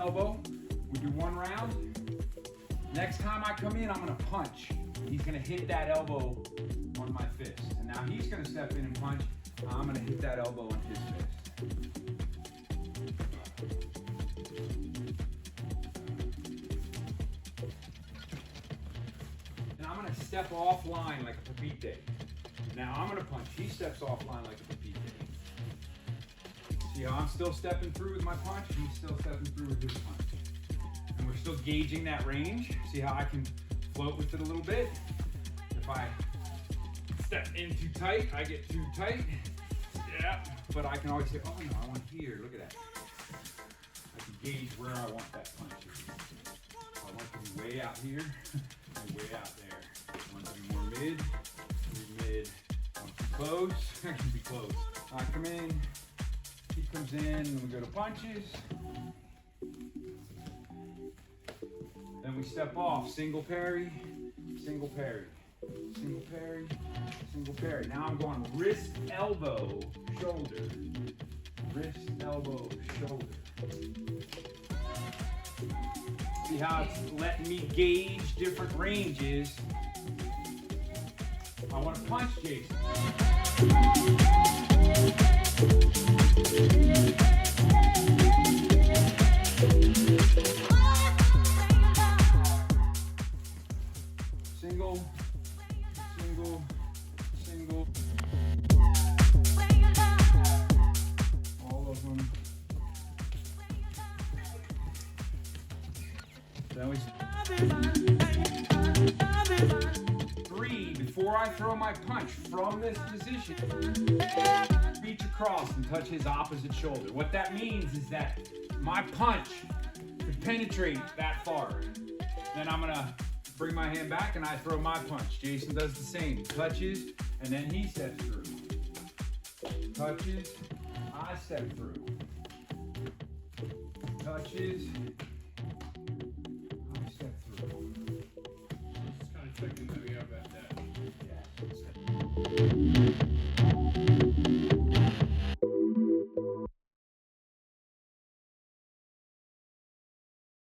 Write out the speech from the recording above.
elbow. We do 1 round. Next time I come in, I'm gonna punch. He's gonna hit that elbow on my fist. And now he's gonna step in and punch. I'm gonna hit that elbow on his fist. And I'm gonna step offline like a papite. Now I'm gonna punch. He steps offline like a papite. See how I'm still stepping through with my punch? He's still stepping through with his punch. And we're still gauging that range. See how I can float with it a little bit? If I step in too tight, I get too tight. Yeah, but I can always say, oh no, I want here, look at that. I can gauge where I want that punch. I want it to be way out here, and way out there. I want it to be more mid, mid. I want it to be close, I can be close. I come in, he comes in, and we go to punches. Then we step off, single parry, single parry, single parry, single parry. Now I'm going wrist, elbow, shoulder, wrist, elbow, shoulder. See how it's letting me gauge different ranges. I want to punch Jason. Single, single, single. All of them. Then we 3 before I throw my punch from this position. Reach across and touch his opposite shoulder. What that means is that my punch could penetrate that far. Then I'm gonna bring my hand back and I throw my punch. Jason does the same. Touches, and then he steps through. Touches, I step through. Touches, I step through. Just kind of checking that